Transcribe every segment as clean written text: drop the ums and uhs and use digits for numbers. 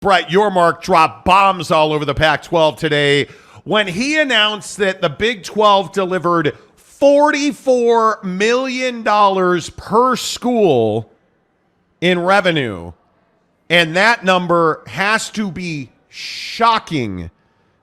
Brett Yormark dropped bombs all over the Pac-12 today when he announced that the Big 12 delivered $44 million per school in revenue. And that number has to be shocking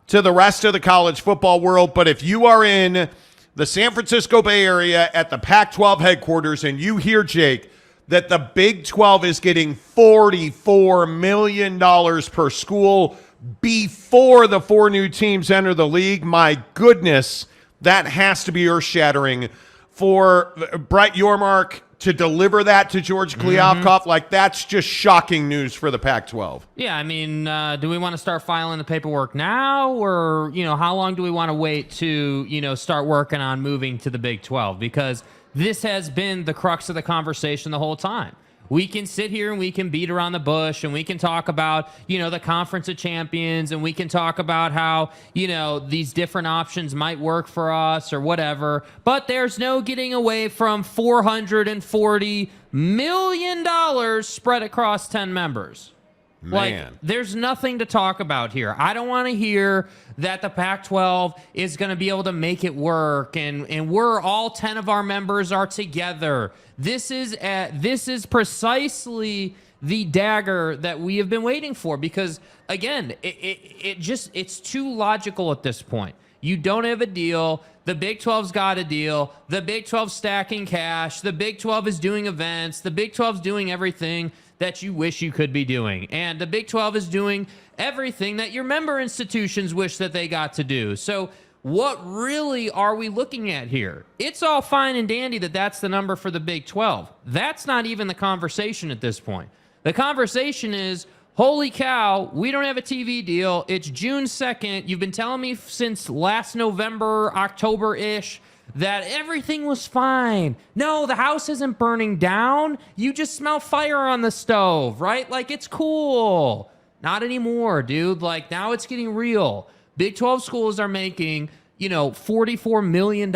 to the rest of the college football world. But if you are in the San Francisco Bay Area at the Pac-12 headquarters and you hear, Jake, that the Big 12 is getting $44 million per school before the 4 new teams enter the league, my goodness, that has to be earth-shattering. For Brett Yormark to deliver that to George Kliavkoff, like that's just shocking news for the Pac-12. Yeah, I mean, do we want to start filing the paperwork now, or how long do we want to wait to start working on moving to the Big 12? Because this has been the crux of the conversation the whole time. We can sit here and we can beat around the bush and we can talk about, the Conference of Champions, and we can talk about how, these different options might work for us or whatever. But there's no getting away from $440 million spread across 10 members. Man. Like, there's nothing to talk about here. I don't want to hear that the Pac-12 is going to be able to make it work and we're all 10 of our members are together. This is precisely the dagger that we have been waiting for, because again, it's too logical at this point. You don't have a deal. The Big 12's got a deal. The Big 12's stacking cash. The Big 12 is doing events. The Big 12's doing everything that you wish you could be doing. And the Big 12 is doing everything that your member institutions wish that they got to do. So what really are we looking at here? It's all fine and dandy that that's the number for the Big 12. That's not even the conversation at this point. The conversation is, holy cow, we don't have a TV deal. It's June 2nd. You've been telling me since last November, October-ish, that everything was fine. No, the house isn't burning down. You just smell fire on the stove, right? Like, it's cool. Not anymore, dude. Like, now it's getting real. Big 12 schools are making, $44 million,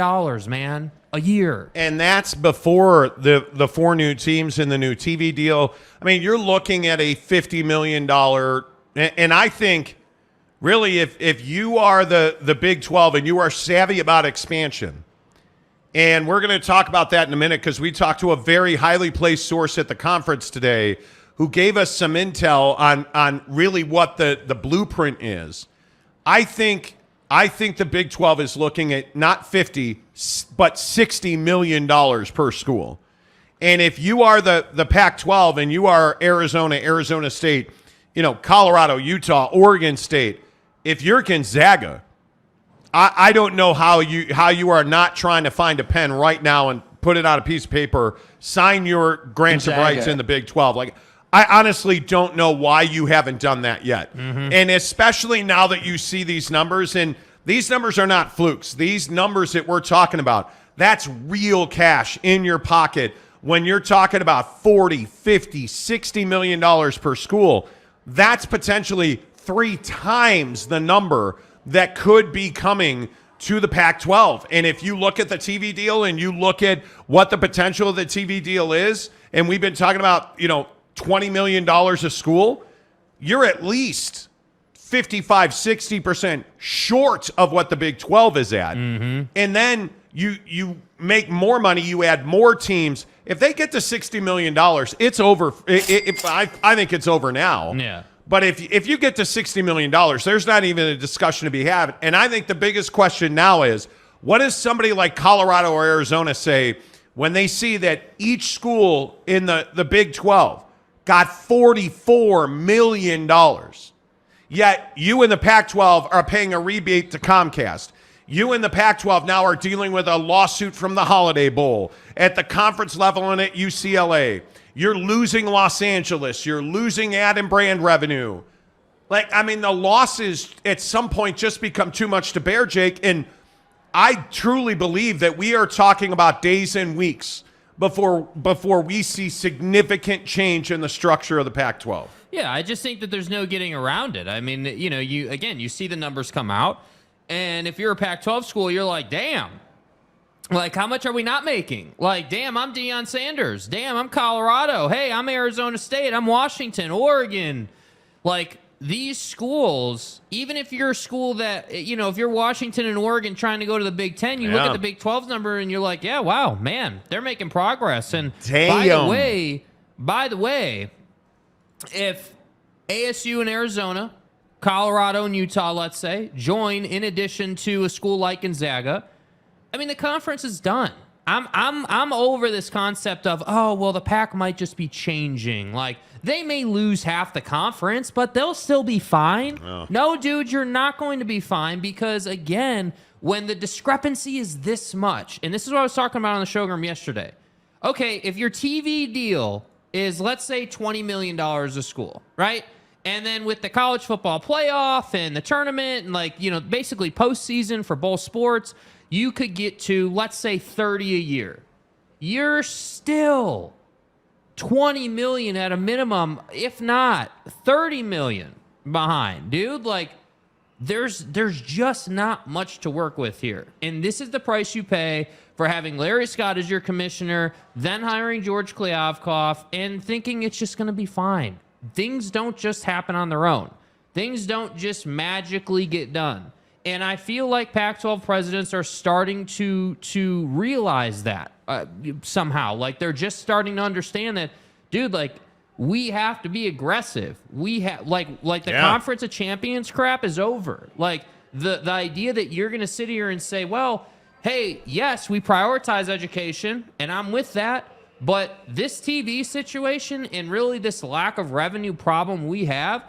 man, a year. And that's before the 4 new teams and the new TV deal. I mean, you're looking at a $50 million. And I think, really, if you are the Big 12 and you are savvy about expansion, and we're going to talk about that in a minute because we talked to a very highly placed source at the conference today who gave us some intel on really what the blueprint is. I think the Big 12 is looking at not 50, but $60 million per school. And if you are the Pac-12 and you are Arizona State, Colorado, Utah, Oregon State, if you're Gonzaga, I don't know how you are not trying to find a pen right now and put it on a piece of paper, sign your grants of rights in the Big 12. Like, I honestly don't know why you haven't done that yet. Mm-hmm. And especially now that you see these numbers, and these numbers are not flukes. These numbers that we're talking about, that's real cash in your pocket. When you're talking about $40, $50, $60 million per school, that's potentially 3 times the number that could be coming to the Pac-12. And if you look at the TV deal and you look at what the potential of the TV deal is, and we've been talking about, $20 million a school, you're at least 55-60% short of what the Big 12 is at. Mm-hmm. And then you make more money, you add more teams. If they get to $60 million, it's over. I think it's over now. Yeah. But if you get to $60 million, there's not even a discussion to be had. And I think the biggest question now is, what does somebody like Colorado or Arizona say when they see that each school in the Big 12 got $44 million, yet you in the Pac-12 are paying a rebate to Comcast? You in the Pac-12 now are dealing with a lawsuit from the Holiday Bowl at the conference level and at UCLA. You're losing Los Angeles. You're losing ad and brand revenue. The losses at some point just become too much to bear, Jake. And I truly believe that we are talking about days and weeks before we see significant change in the structure of the Pac-12. Yeah, I just think that there's no getting around it. I mean, you see the numbers come out, and if you're a Pac-12 school, you're like, damn. Like, how much are we not making? Like, damn, I'm Deion Sanders. Damn, I'm Colorado. Hey, I'm Arizona State. I'm Washington, Oregon. Like, these schools, even if you're a school that, you know, if you're Washington and Oregon trying to go to the Big Ten, you look at the Big 12's number and you're like, yeah, wow, man, they're making progress. And by the way, if ASU and Arizona, Colorado and Utah, let's say, join in addition to a school like Gonzaga, I mean, the conference is done. I'm over this concept of, oh, well, the Pac might just be changing. Like, they may lose half the conference, but they'll still be fine. Oh. No, dude, you're not going to be fine because, again, when the discrepancy is this much, and this is what I was talking about on the showroom yesterday. Okay, if your TV deal is, let's say, $20 million a school, right? And then with the college football playoff and the tournament and, like, you know, basically postseason for both sports, you could get to, let's say, 30 a year. You're still 20 million at a minimum, if not 30 million behind, dude. Like, there's just not much to work with here. And this is the price you pay for having Larry Scott as your commissioner, then hiring George Kliavkoff, and thinking it's just going to be fine. Things don't just happen on their own. Things don't just magically get done. And I feel like Pac-12 presidents are starting to realize that somehow. Like, they're just starting to understand that, dude, like, we have to be aggressive. We have, like the Conference of Champions crap is over. Like, the idea that you're going to sit here and say, well, hey, yes, we prioritize education, and I'm with that, but this TV situation and really this lack of revenue problem we have,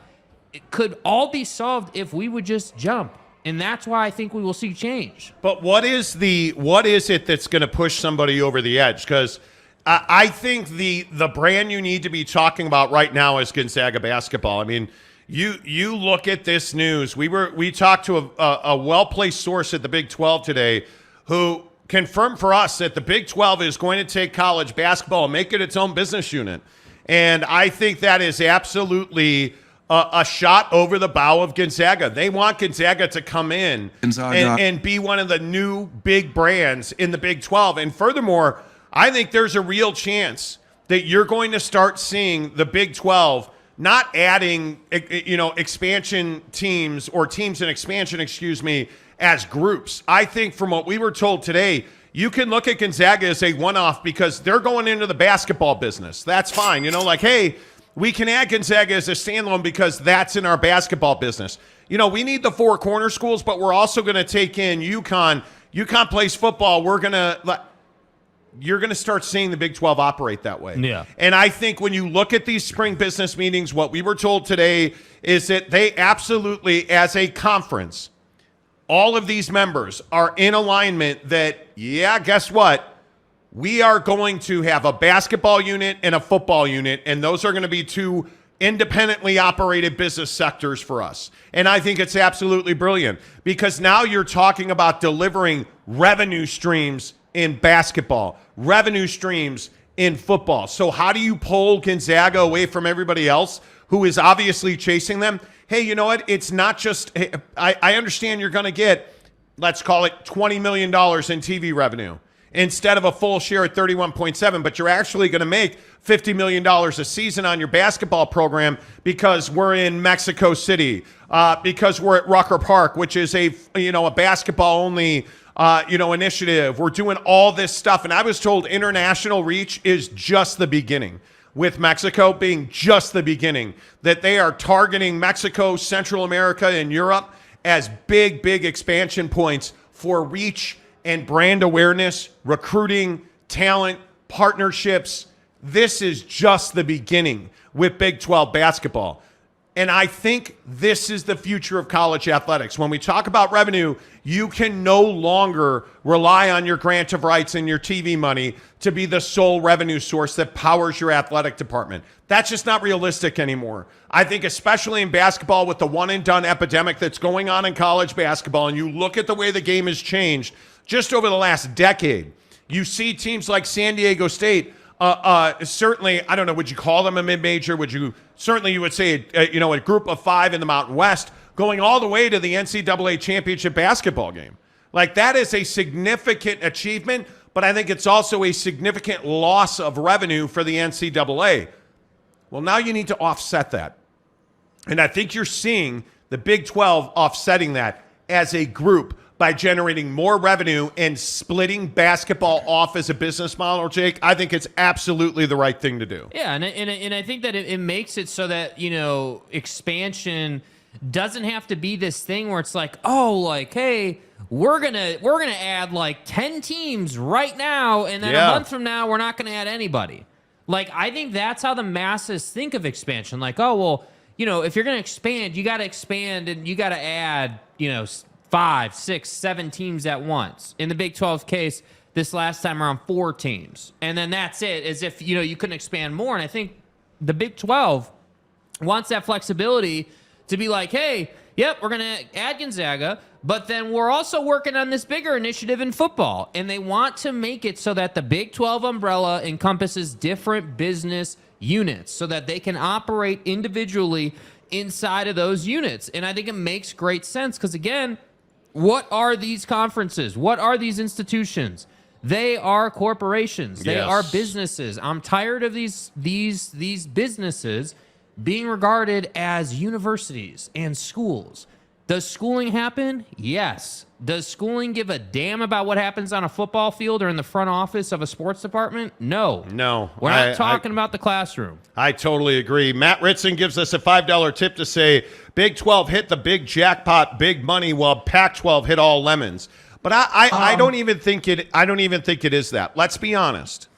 it could all be solved if we would just jump. And that's why I think we will see change. But what is it that's going to push somebody over the edge? Because I think the brand you need to be talking about right now is Gonzaga basketball. I mean, you look at this news. We talked to a well-placed source at the Big 12 today who confirmed for us that the Big 12 is going to take college basketball and make it its own business unit. And I think that is absolutely a shot over the bow of Gonzaga. They want Gonzaga to come in and be one of the new big brands in the Big 12. And furthermore, I think there's a real chance that you're going to start seeing the Big 12 not adding, expansion teams or teams in expansion, as groups. I think from what we were told today, you can look at Gonzaga as a one-off because they're going into the basketball business. That's fine. Hey, we can add Gonzaga as a standalone because that's in our basketball business. We need the four corner schools, but we're also going to take in UConn. UConn plays football. You're going to start seeing the Big 12 operate that way. Yeah. And I think when you look at these spring business meetings, what we were told today is that they absolutely, as a conference, all of these members are in alignment that, yeah, guess what? We are going to have a basketball unit and a football unit, and those are going to be two independently operated business sectors for us. And I think it's absolutely brilliant because now you're talking about delivering revenue streams in basketball, revenue streams in football. So how do you pull Gonzaga away from everybody else who is obviously chasing them? Hey, you know what? It's not just – I understand you're going to get, let's call it $20 million in TV revenue instead of a full share at 31.7, but you're actually going to make $50 million a season on your basketball program because we're in Mexico City, because we're at Rucker Park, which is a basketball only initiative. We're doing all this stuff. And I was told international reach is just the beginning, with Mexico being just the beginning, that they are targeting Mexico, Central America, and Europe as big expansion points for reach and brand awareness, recruiting, talent, partnerships. This is just the beginning with Big 12 basketball. And I think this is the future of college athletics. When we talk about revenue, you can no longer rely on your grant of rights and your TV money to be the sole revenue source that powers your athletic department. That's just not realistic anymore. I think especially in basketball with the one-and-done epidemic that's going on in college basketball, and you look at the way the game has changed just over the last decade, you see teams like San Diego State, certainly, I don't know, would you call them a mid-major? You would say, a group of five in the Mountain West going all the way to the NCAA championship basketball game. Like, that is a significant achievement, but I think it's also a significant loss of revenue for the NCAA. Well, now you need to offset that. And I think you're seeing the Big 12 offsetting that as a group by generating more revenue and splitting basketball off as a business model, Jake. I think it's absolutely the right thing to do. Yeah, and I think that it makes it so that, expansion doesn't have to be this thing where it's like, oh, like, hey, we're gonna add like 10 teams right now, and then a month from now we're not gonna add anybody. Like, I think that's how the masses think of expansion. Like, oh, well, if you're gonna expand, you gotta expand and you gotta add, 5, 6, 7 teams at once. In the Big 12 case, this last time around 4 teams. And then that's it, as if, you couldn't expand more. And I think the Big 12 wants that flexibility to be like, hey, yep, we're going to add Gonzaga, but then we're also working on this bigger initiative in football. And they want to make it so that the Big 12 umbrella encompasses different business units so that they can operate individually inside of those units. And I think it makes great sense because, again, what are these conferences? What are these institutions? They are corporations. They are businesses. I'm tired of these businesses being regarded as universities and schools. Does schooling happen? Yes. Does schooling give a damn about what happens on a football field or in the front office of a sports department? No. No. We're not talking about the classroom. I totally agree. Matt Ritson gives us a $5 tip to say Big 12 hit the big jackpot, big money, while Pac-12 hit all lemons. But I don't even think it is that. Let's be honest.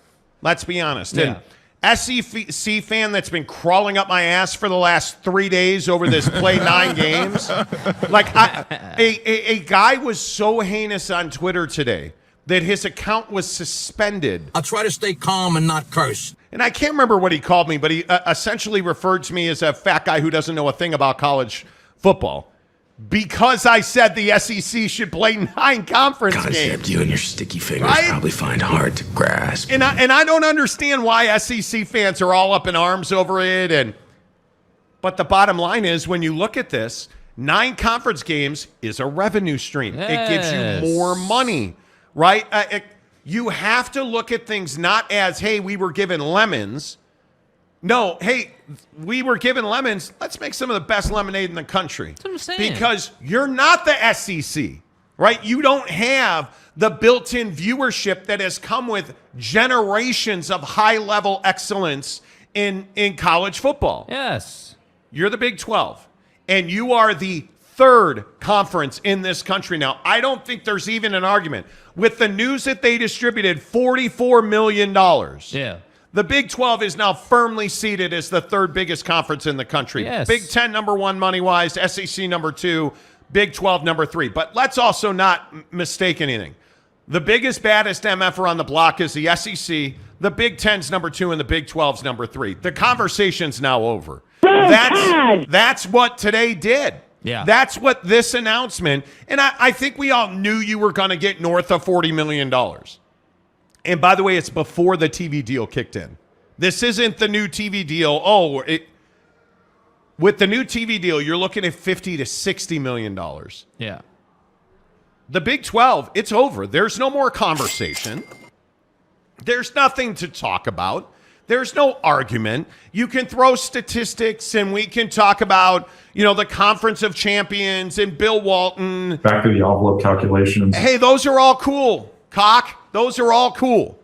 Yeah. And SEC fan that's been crawling up my ass for the last 3 days over this play 9 games. Like, a guy was so heinous on Twitter today that his account was suspended. I'll try to stay calm and not curse. And I can't remember what he called me, but he essentially referred to me as a fat guy who doesn't know a thing about college football. Because I said the SEC should play 9 conference games. Concept you and your sticky fingers probably find hard to grasp. And I don't understand why SEC fans are all up in arms over it. But the bottom line is, when you look at this, 9 conference games is a revenue stream. Yes. It gives you more money, right? You have to look at things not as, hey, we were given lemons. No, hey, we were given lemons. Let's make some of the best lemonade in the country. That's what I'm saying. Because you're not the SEC, right? You don't have the built-in viewership that has come with generations of high-level excellence in college football. Yes. You're the Big 12, and you are the 3rd conference in this country now. I don't think there's even an argument. With the news that they distributed $44 million. Yeah. The Big 12 is now firmly seated as the 3rd biggest conference in the country. Yes. Big 10 number 1 money-wise, SEC number 2, Big 12 number 3. But let's also not mistake anything. The biggest, baddest MFer on the block is the SEC. The Big 10's number 2 and the Big 12's number 3. The conversation's now over. That's what today did. Yeah. That's what this announcement, and I think we all knew you were going to get north of $40 million. And by the way, it's before the TV deal kicked in. This isn't the new TV deal. With the new TV deal, you're looking at $50 to $60 million. Yeah. The Big 12, it's over. There's no more conversation. There's nothing to talk about. There's no argument. You can throw statistics, and we can talk about, the Conference of Champions and Bill Walton. Back of the envelope calculations. Hey, those are all cool. Cock, those are all cool.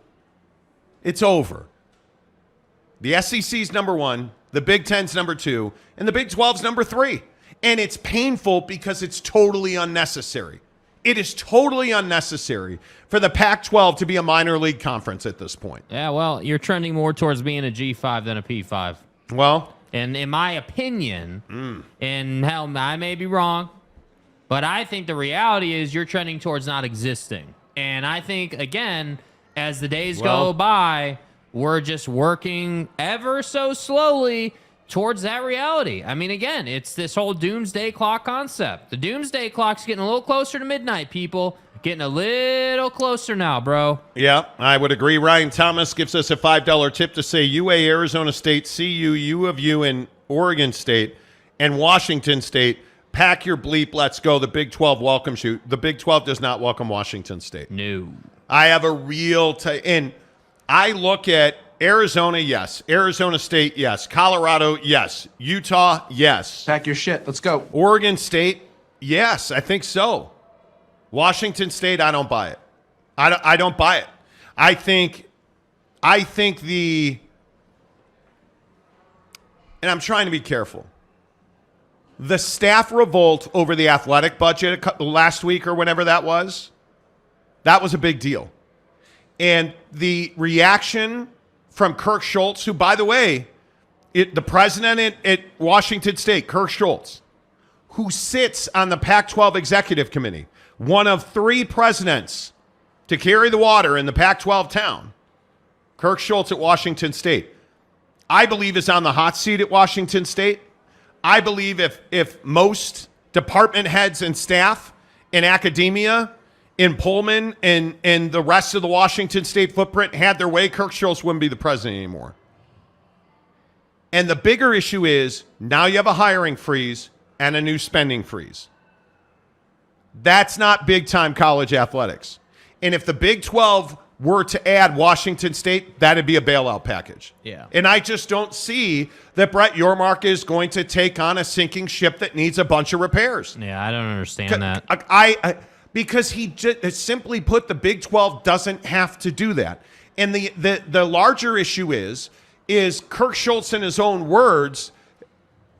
It's over. The SEC's number 1, the Big 10's number 2, and the Big 12's number 3. And it's painful because it's totally unnecessary. It is totally unnecessary for the Pac-12 to be a minor league conference at this point. Yeah, well, you're trending more towards being a G5 than a P5. Well, and in my opinion, and hell, I may be wrong, but I think the reality is you're trending towards not existing. And I think, again, as the days go by, we're just working ever so slowly towards that reality. I mean, again, it's this whole doomsday clock concept. The doomsday clock's getting a little closer to midnight, people. Getting a little closer now, bro. Yeah, I would agree. Ryan Thomas gives us a $5 tip to say UA, Arizona State, CU, U of U, and Oregon State, and Washington State. Pack your bleep, let's go. The Big 12 welcomes you. The Big 12 does not welcome Washington State. No. I have a real and I look at Arizona, yes. Arizona State, yes. Colorado, yes. Utah, yes. Pack your shit. Let's go. Oregon State, yes, I think so. Washington State, I don't buy it. I don't buy it. I think the, and I'm trying to be careful. The staff revolt over the athletic budget last week or whenever that was a big deal. And the reaction from Kirk Schultz, who, by the way, the president at Washington State, Kirk Schultz, who sits on the Pac-12 Executive Committee, one of 3 presidents to carry the water in the Pac-12 town, Kirk Schultz at Washington State, I believe is on the hot seat at Washington State. I believe if most department heads and staff in academia, in Pullman, and the rest of the Washington State footprint had their way, Kirk Schultz wouldn't be the president anymore. And the bigger issue is now you have a hiring freeze and a new spending freeze. That's not big-time college athletics. And if the Big 12 were to add Washington State, that'd be a bailout package. Yeah. And I just don't see that Brett Yormark is going to take on a sinking ship that needs a bunch of repairs. Yeah, I don't understand that. Because he just simply put, the Big 12 doesn't have to do that. And the larger issue is Kirk Schultz, in his own words,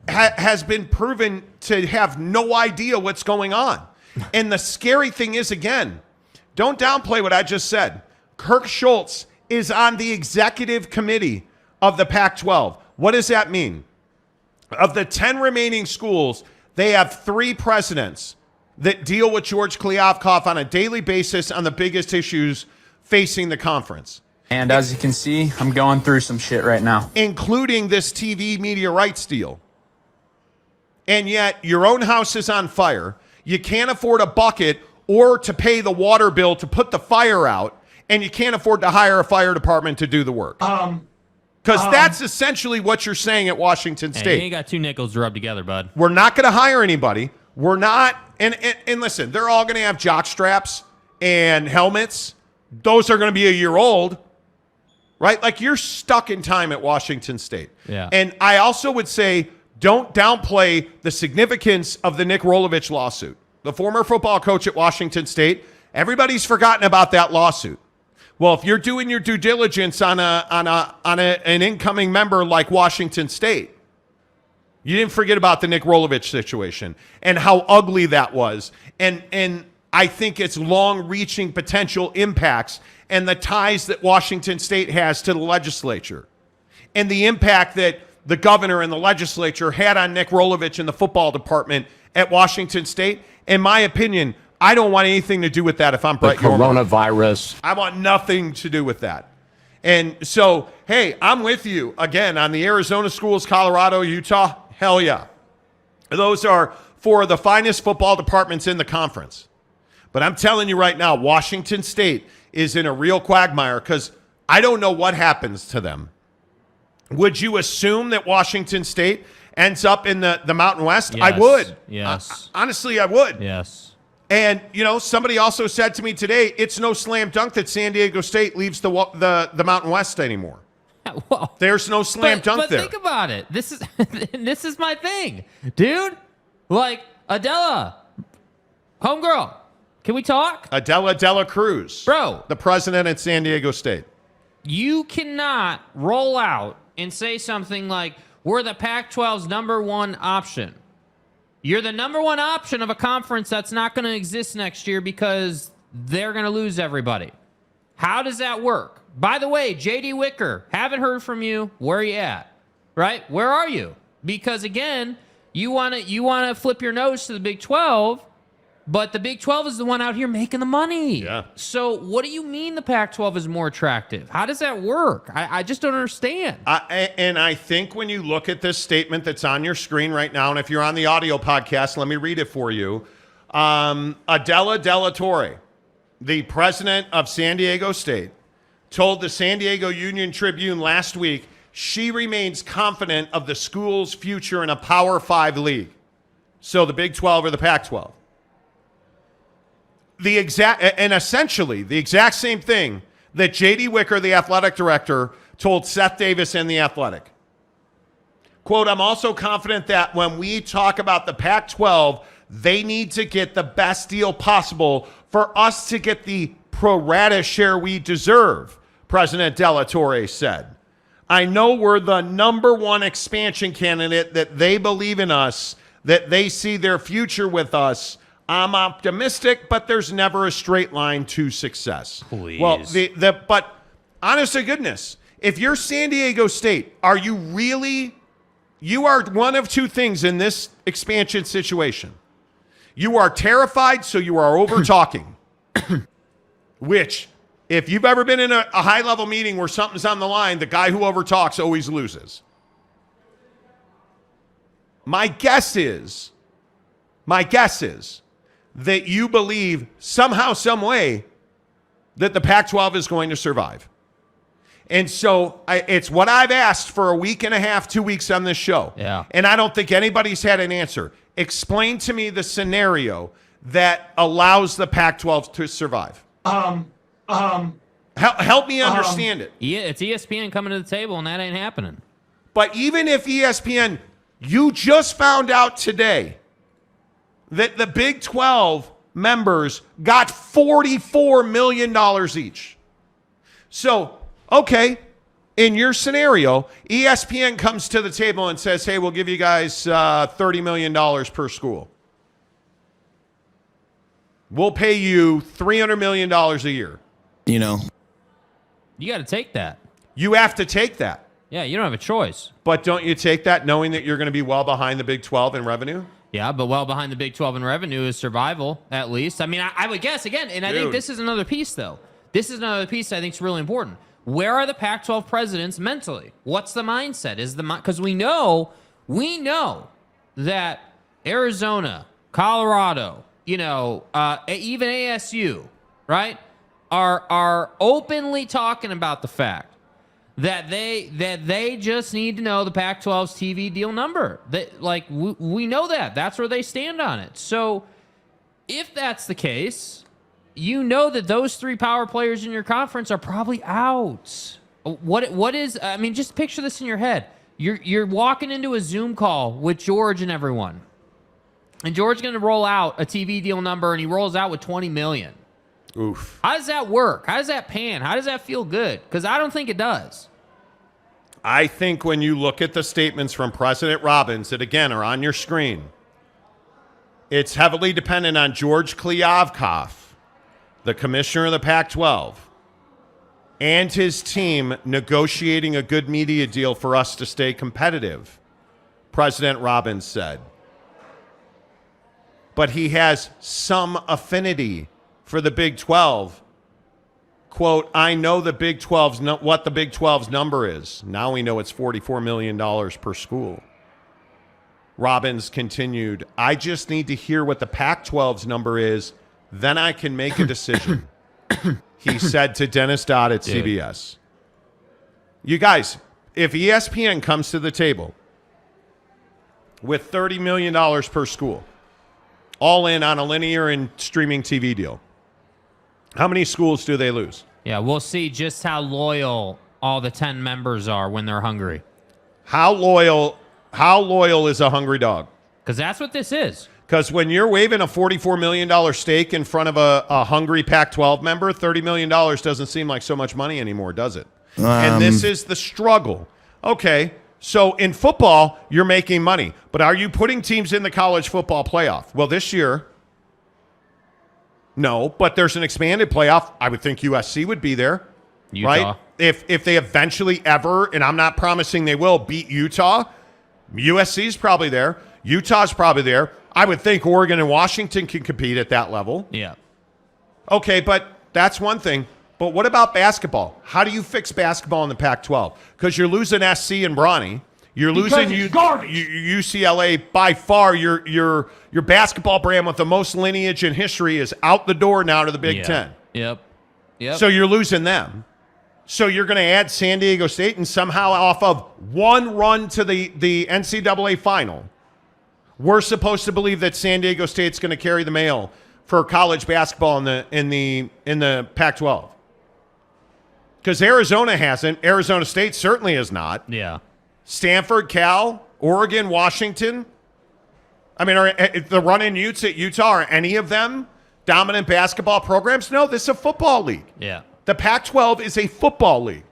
has been proven to have no idea what's going on. And the scary thing is, again, don't downplay what I just said. Kirk Schultz is on the executive committee of the Pac-12. What does that mean? Of the 10 remaining schools, they have 3 presidents that deal with George Kliavkoff on a daily basis on the biggest issues facing the conference. And as you can see, I'm going through some shit right now, Including this TV media rights deal. And yet, your own house is on fire. You can't afford a bucket or to pay the water bill to put the fire out, and you can't afford to hire a fire department to do the work. Because that's essentially what you're saying at Washington State. Hey, you ain't got 2 nickels to rub together, bud. We're not going to hire anybody. We're not, and listen, they're all going to have jock straps and helmets. Those are going to be a year old, right? Like, you're stuck in time at Washington State. Yeah. And I also would say, don't downplay the significance of the Nick Rolovich lawsuit. The former football coach at Washington State, everybody's forgotten about that lawsuit. Well, if you're doing your due diligence on an incoming member like Washington State, you didn't forget about the Nick Rolovich situation and how ugly that was. And I think its long-reaching potential impacts and the ties that Washington State has to the legislature and the impact that the governor and the legislature had on Nick Rolovich and the football department at Washington State. In my opinion, I don't want anything to do with that if I'm Brett Yormark. Coronavirus. I want nothing to do with that. And so, hey, I'm with you again on the Arizona schools, Colorado, Utah. Hell yeah. Those are 4 of the finest football departments in the conference. But I'm telling you right now, Washington State is in a real quagmire because I don't know what happens to them. Would you assume that Washington State ends up in the Mountain West? Yes. I would. Yes. Honestly, I would. Yes. And, somebody also said to me today, it's no slam dunk that San Diego State leaves the Mountain West anymore. Well, There's no slam dunk but there. Think about it. This is my thing, dude. Like, Adela, homegirl, can we talk? Adela Dela Cruz. Bro. The president at San Diego State. You cannot roll out and say something like, we're the Pac-12's number 1 option. You're the number 1 option of a conference that's not going to exist next year because they're going to lose everybody. How does that work? By the way, J.D. Wicker, haven't heard from you. Where are you at? Right? Where are you? Because, again, you want to flip your nose to the Big 12, but the Big 12 is the one out here making the money. Yeah. So what do you mean the Pac-12 is more attractive? How does that work? I just don't understand. And I think when you look at this statement that's on your screen right now, and if you're on the audio podcast, let me read it for you. Adela Dela Torre, the president of San Diego State, told the San Diego Union Tribune last week she remains confident of the school's future in a Power 5 league. So the Big 12 or the Pac-12. Essentially the exact same thing that J.D. Wicker, the athletic director told Seth Davis in The Athletic. Quote, I'm also confident that when we talk about the Pac-12, they need to get the best deal possible for us to get the pro rata share we deserve, President De La Torre said. I know we're the number one expansion candidate, that they believe in us, that they see their future with us. I'm optimistic, but there's never a straight line to success. Please. Well, but honest to goodness, if you're San Diego State, are you really, you are one of two things in this expansion situation. You are terrified, so you are over talking, which, if you've ever been in a high-level meeting where something's on the line, the guy who overtalks always loses. My guess is that you believe somehow, some way, that the Pac-12 is going to survive. And so it's what I've asked for a week and a half, 2 weeks on this show. Yeah. And I don't think anybody's had an answer. Explain to me the scenario that allows the Pac-12 to survive. Help me understand it. Yeah, it's ESPN coming to the table, and that ain't happening. But even if ESPN, you just found out today that the Big 12 members got $44 million each. So, okay, in your scenario, ESPN comes to the table and says, hey, we'll give you guys $30 million per school. We'll pay you $300 million a year. You know. You got to take that. You have to take that. Yeah, you don't have a choice. But don't you take that knowing that you're going to be well behind the Big 12 in revenue? Yeah, but well behind the Big 12 in revenue is survival, at least. I mean, I would guess, again, and I think this is another piece, though. This is another piece I think is really important. Where are the Pac-12 presidents mentally? What's the mindset? Because we know that Arizona, Colorado, even ASU, right, are openly talking about the fact that they just need to know the Pac-12's TV deal number. We know that. That's where they stand on it. So if that's the case, you know that those three power players in your conference are probably out. What is, I mean, just picture this in your head. You're walking into a Zoom call with George and everyone. And George's going to roll out a TV deal number, and he rolls out with $20 million. Oof. How does that work? How does that pan? How does that feel good? Because I don't think it does. I think when you look at the statements from President Robbins that, again, are on your screen, it's heavily dependent on George Kliavkoff, the commissioner of the Pac-12, and his team negotiating a good media deal for us to stay competitive, President Robbins said. But he has some affinity for the Big 12. Quote, I know the Big 12's what the Big 12's number is. Now we know it's $44 million per school. Robbins continued, I just need to hear what the Pac-12's number is, then I can make a decision. He said to Dennis Dodd at CBS. You guys, if ESPN comes to the table with $30 million per school, all in on a linear and streaming TV deal, how many schools do they lose? Yeah, we'll see just how loyal all the 10 members are when they're hungry. How loyal is a hungry dog? Because that's what this is. Because when you're waving a $44 million stake in front of a hungry Pac-12 member, $30 million doesn't seem like so much money anymore, does it? And this is the struggle. Okay, so in football, you're making money. But are you putting teams in the college football playoff? Well, this year, no, but there's an expanded playoff. I would think USC would be there, Utah. right? If they eventually ever, and I'm not promising they will, beat Utah, USC's probably there. Utah's probably there. I would think Oregon and Washington can compete at that level. Yeah. Okay, but that's one thing. But what about basketball? How do you fix basketball in the Pac-12? Because you're losing SC and Bronny. You're losing UCLA. By far, your basketball brand with the most lineage in history is out the door now to the Big Ten. Yep. So you're losing them. So you're going to add San Diego State, and somehow off of one run to the NCAA final, we're supposed to believe that San Diego State's going to carry the mail for college basketball in the Pac-12. Because Arizona hasn't. Arizona State certainly has not. Yeah. Stanford, Cal, Oregon, Washington. I mean, are the run-in Utes at Utah, are any of them dominant basketball programs? No, this is a football league. Yeah. The Pac-12 is a football league.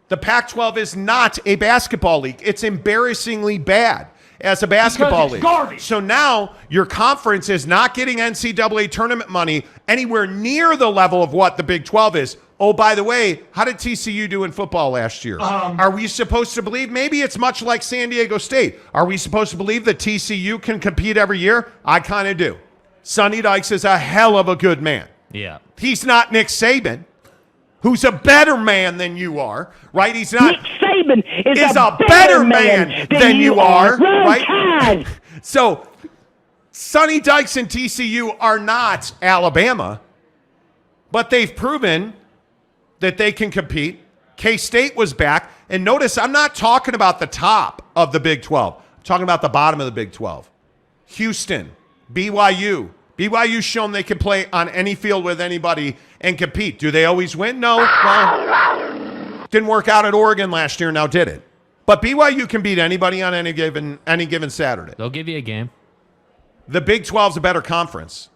The Pac-12 is not a basketball league. It's embarrassingly bad as a basketball league. Garbage. So now your conference is not getting NCAA tournament money anywhere near the level of what the Big 12 is. Oh, by the way, how did TCU do in football last year? Are we supposed to believe? Maybe it's much like San Diego State. Are we supposed to believe that TCU can compete every year? I kind of do. Sonny Dykes is a hell of a good man. Yeah. He's not Nick Saban, who's a better man than you are, right? He's not. Nick Saban is a better man than you are, right? So, Sonny Dykes and TCU are not Alabama, but they've proven that they can compete. K-State was back. And notice, I'm not talking about the top of the Big 12. I'm talking about the bottom of the Big 12. Houston, BYU. BYU's shown they can play on any field with anybody and compete. Do they always win? No. Well, didn't work out at Oregon last year, now did it? But BYU can beat anybody on any given Saturday. They'll give you a game. The Big 12's a better conference.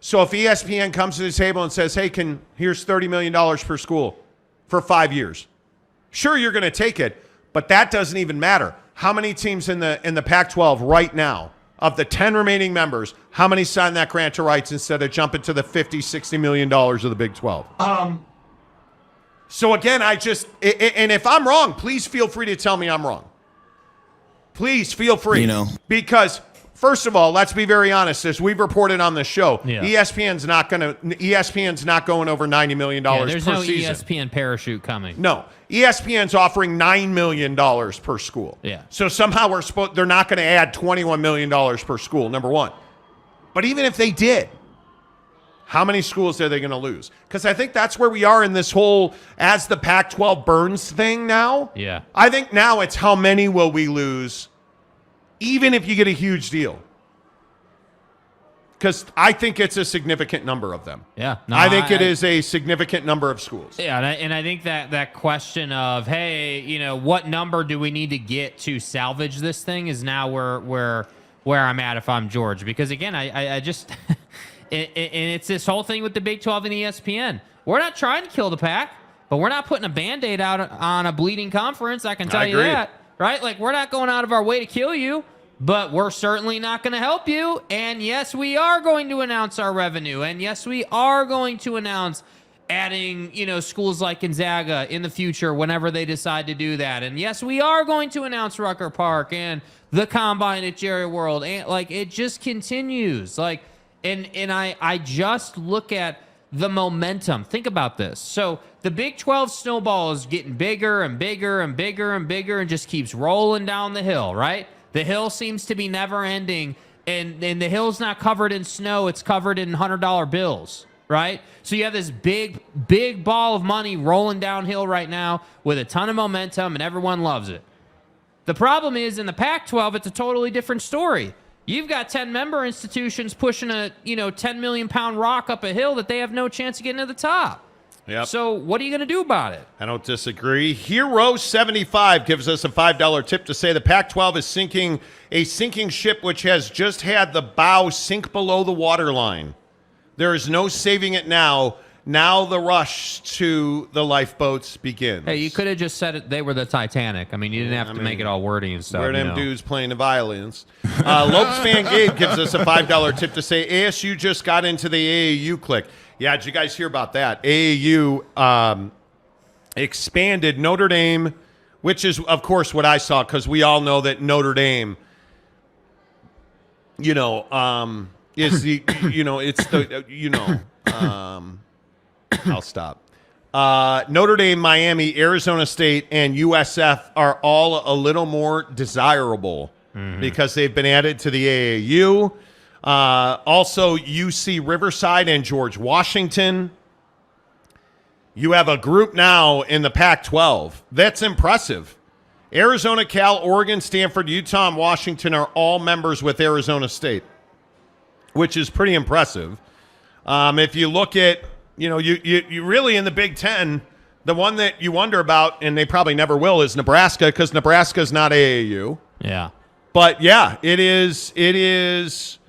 So if ESPN comes to the table and says, hey, here's $30 million per school for 5 years. Sure, you're going to take it, but that doesn't even matter. How many teams in the Pac-12 right now, of the 10 remaining members, how many signed that grant to rights instead of jumping to the $50, $60 million of the Big 12? So again, and if I'm wrong, please feel free to tell me I'm wrong. Please feel free. Because first of all, let's be very honest. As we've reported on the show, ESPN's not going over $90 million per season. There's no ESPN parachute coming. No. ESPN's offering $9 million per school. Yeah. So somehow they're not going to add $21 million per school, number one. But even if they did, how many schools are they going to lose? Because I think that's where we are in this whole as the Pac-12 burns thing now. Yeah. I think now it's how many will we lose, even if you get a huge deal. Because I think it's a significant number of them. Yeah. No, I think it is a significant number of schools. Yeah, and I think that question of, hey, what number do we need to get to salvage this thing is now where I'm at if I'm George. Because, again, I just – and it's this whole thing with the Big 12 and ESPN. We're not trying to kill the Pac, but we're not putting a Band-Aid out on a bleeding conference. I can tell you that, right? Like, we're not going out of our way to kill you. But we're certainly not going to help you. And yes, we are going to announce our revenue. And yes, we are going to announce adding, schools like Gonzaga in the future whenever they decide to do that. And yes, we are going to announce Rucker Park and the Combine at Jerry World. And it just continues. And I just look at the momentum. Think about this. So the Big 12 snowball is getting bigger and bigger and bigger and bigger and just keeps rolling down the hill, right? The hill seems to be never ending, and the hill's not covered in snow. It's covered in $100 bills, right? So you have this big, big ball of money rolling downhill right now with a ton of momentum, and everyone loves it. The problem is in the Pac-12, it's a totally different story. You've got 10 member institutions pushing a 10 million pound rock up a hill that they have no chance of getting to the top. Yep. So what are you going to do about it? I don't disagree. Hero75 gives us a $5 tip to say the Pac-12 is sinking a sinking ship which has just had the bow sink below the waterline. There is no saving it now. Now the rush to the lifeboats begins. Hey, you could have just said they were the Titanic. I mean, you didn't have to make it all wordy and stuff. Where them dudes playing the violins. Lopes Van Gabe gives us a $5 tip to say ASU just got into the AAU clique. Yeah, did you guys hear about that? AAU expanded Notre Dame, which is, of course, what I saw, because we all know that Notre Dame, is the, it's the, I'll stop. Notre Dame, Miami, Arizona State, and USF are all a little more desirable because they've been added to the AAU. Also, UC Riverside and George Washington. You have a group now in the Pac-12. That's impressive. Arizona, Cal, Oregon, Stanford, Utah, and Washington are all members with Arizona State, which is pretty impressive. If you look at, you really in the Big Ten, The one that you wonder about, and they probably never will, is Nebraska, because Nebraska's not AAU. Yeah. But yeah, it is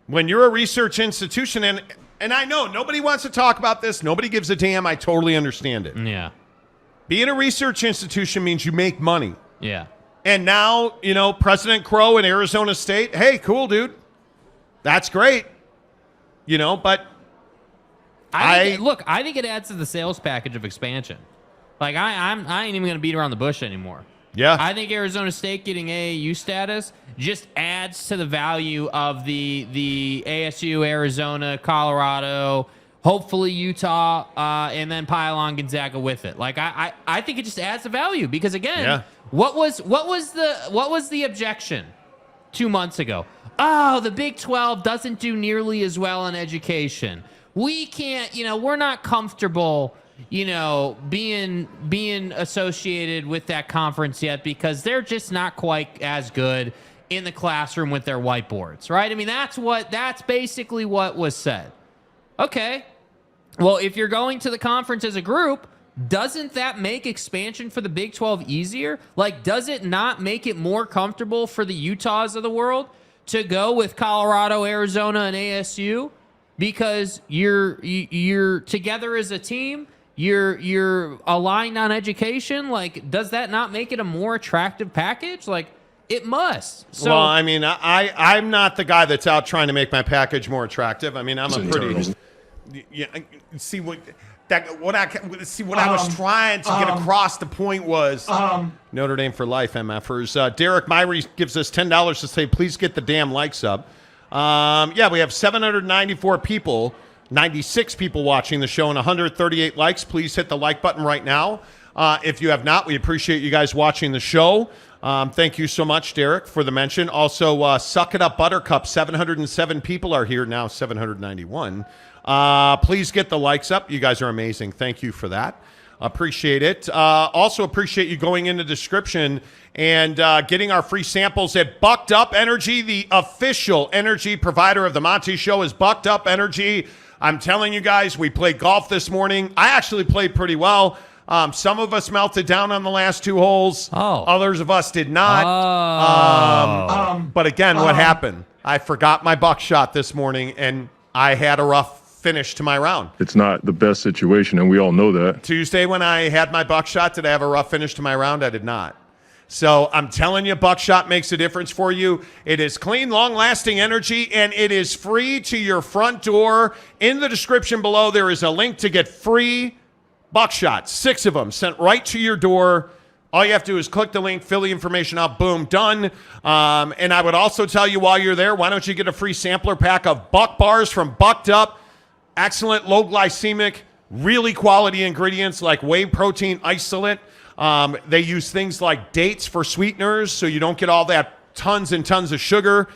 when you're a research institution, and I know nobody wants to talk about this, nobody gives a damn, I totally understand it. Yeah. Being a research institution means you make money. Yeah. And now, President Crow in Arizona State, hey, cool, dude. That's great. But I think it adds to the sales package of expansion. Like, I ain't even going to beat around the bush anymore. Yeah. I think Arizona State getting AAU status just adds to the value of the ASU, Arizona, Colorado, hopefully Utah, and then pile on Gonzaga with it. Like, I think it just adds the value because, again, what was the objection 2 months ago? Oh, the Big 12 doesn't do nearly as well in education. We can't, we're not comfortable, being associated with that conference yet because they're just not quite as good in the classroom with their whiteboards, right? I mean, that's basically what was said. Okay. Well, if you're going to the conference as a group, doesn't that make expansion for the Big 12 easier? Like, does it not make it more comfortable for the Utahs of the world to go with Colorado, Arizona, and ASU? Because you're together as a team, you're aligned on education. Like, does that not make it a more attractive package? Like, it must. So, well, I mean, I'm not the guy that's out trying to make my package more attractive. I mean, I'm a pretty. Yeah, see what I was trying to get across. The point was Notre Dame for life, MFers. Derek Myrie gives us $10 to say, please get the damn likes up. We have 794 people, 96 people watching the show, and 138 likes. Please hit the like button right now. If you have not, we appreciate you guys watching the show. Thank you so much, Derek, for the mention. Also, Suck It Up Buttercup, 707 people are here now, 791. Please get the likes up. You guys are amazing. Thank you for that. Appreciate it. Also appreciate you going in the description and getting our free samples at Bucked Up Energy. The official energy provider of the Monty Show is Bucked Up Energy. I'm telling you guys, we played golf this morning. I actually played pretty well. Some of us melted down on the last 2 holes. Others of us did not. But again, what happened? I forgot my buckshot this morning, and I had a rough finish to my round. It's not the best situation, and we all know that. Tuesday, when I had my buckshot, did I have a rough finish to my round? I did not. So I'm telling you, buckshot makes a difference for you. It is clean, long-lasting energy, and it is free to your front door. In the description below, there is a link to get free buckshot, 6 of them, sent right to your door. All you have to do is click the link, fill the information out, boom, done. And I would also tell you while you're there, why don't you get a free sampler pack of Buck Bars from Bucked Up. Excellent, low glycemic, really quality ingredients like whey protein isolate. They use things like dates for sweeteners so you don't get all that tons and tons of sugar.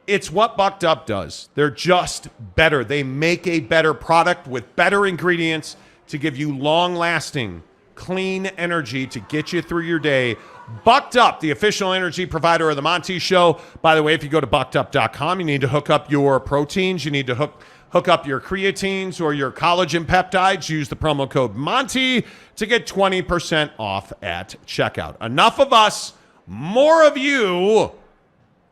It's what Bucked Up does. They're just better. They make a better product with better ingredients to give you long-lasting, clean energy to get you through your day. Bucked Up, the official energy provider of the Monty Show. By the way, if you go to buckedup.com, you need to hook up your proteins. You need to hook up your creatines or your collagen peptides. Use the promo code Monty to get 20% off at checkout. Enough of us, more of you.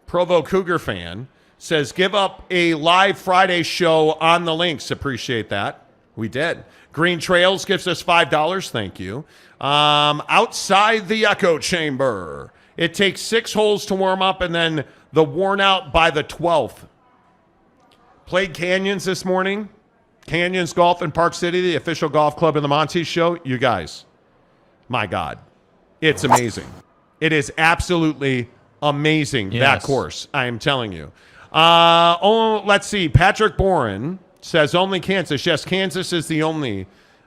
Provo Cougar fan says, give up a live Friday show on the links. Appreciate that. We did. Green Trails gives us $5. Thank you. Outside the echo chamber. It takes 6 holes to warm up and then the worn out by the 12th. Played Canyons this morning. Canyons Golf in Park City, the official golf club of the Monty Show. You guys, my God, it's amazing. It is absolutely amazing, that course, I am telling you. Let's see. Patrick Boren says only Kansas. Yes, Kansas is the only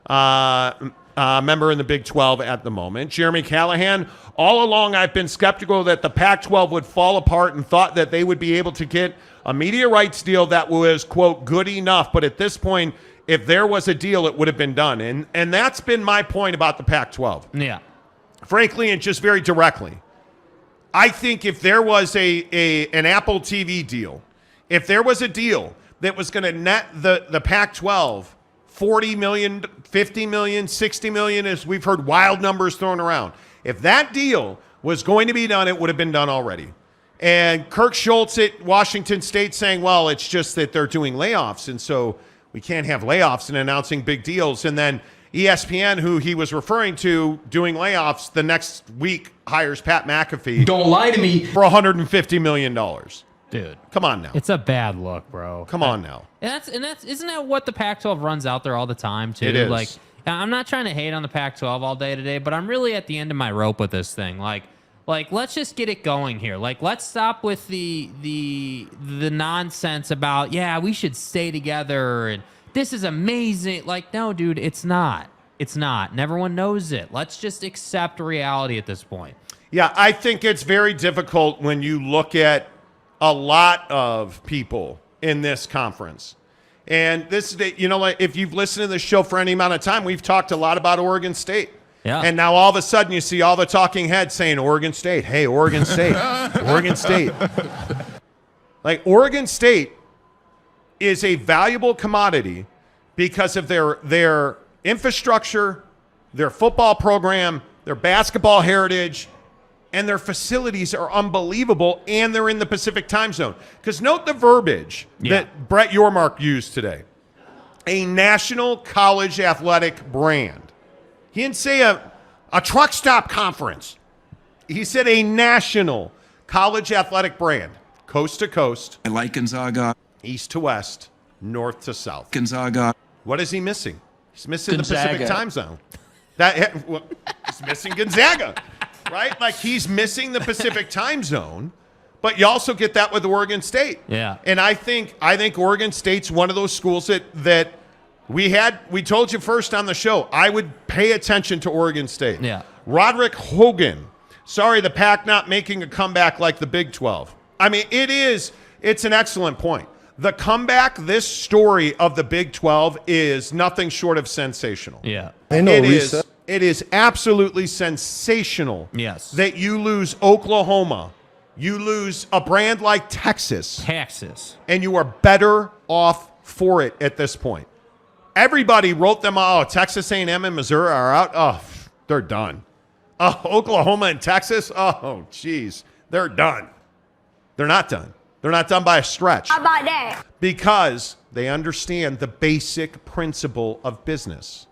member in the Big 12 at the moment. Jeremy Callahan, all along I've been skeptical that the Pac-12 would fall apart and thought that they would be able to get a media rights deal that was, quote, good enough. But at this point, if there was a deal, it would have been done. And that's been my point about the Pac-12. Yeah. Frankly, and just very directly, I think if there was an Apple TV deal, if there was a deal that was going to net the Pac-12 40 million, 50 million, 60 million, as we've heard wild numbers thrown around. If that deal was going to be done, it would have been done already. And Kirk Schultz at Washington State saying, well, it's just that they're doing layoffs, and so we can't have layoffs and announcing big deals. And then ESPN, who he was referring to doing layoffs, the next week hires Pat McAfee. Don't lie to me. For $150 million. Dude, come on now. It's a bad look, bro. Come on now. And that's isn't that what the Pac-12 runs out there all the time too? It is. Like, I'm not trying to hate on the Pac-12 all day today, but I'm really at the end of my rope with this thing. Like let's just get it going here. Like, let's stop with the nonsense about we should stay together and this is amazing. Like, no, dude, it's not. It's not. And everyone knows it. Let's just accept reality at this point. Yeah, I think it's very difficult when you look at a lot of people in this conference. And this is, like, if you've listened to this show for any amount of time, we've talked a lot about Oregon State. Yeah. And now all of a sudden you see all the talking heads saying Oregon State. Hey, Oregon State. Oregon State. Like, Oregon State is a valuable commodity because of their infrastructure, their football program, their basketball heritage, and their facilities are unbelievable, and they're in the Pacific time zone. Because note the verbiage that Brett Yormark used today. A national college athletic brand. He didn't say a truck stop conference. He said a national college athletic brand. Coast to coast. I like Gonzaga. East to west. North to south. Gonzaga. What is he missing? He's missing Gonzaga. the Pacific time zone. He's missing Gonzaga. Right? Like, he's missing the Pacific time zone, but you also get that with Oregon State. Yeah. And I think Oregon State's one of those schools that we told you first on the show, I would pay attention to Oregon State. Yeah. Roderick Hogan. Sorry, the Pac not making a comeback like the Big 12. I mean, it's an excellent point. The comeback, this story of the Big 12 is nothing short of sensational. Yeah. It is absolutely sensational. Yes. That you lose Oklahoma, you lose a brand like Texas, and you are better off for it at this point. Everybody wrote them out. Texas A&M and Missouri are out. Oh, they're done. Oklahoma and Texas. Oh, geez, they're done. They're not done. They're not done by a stretch. How about that? Because they understand the basic principle of business.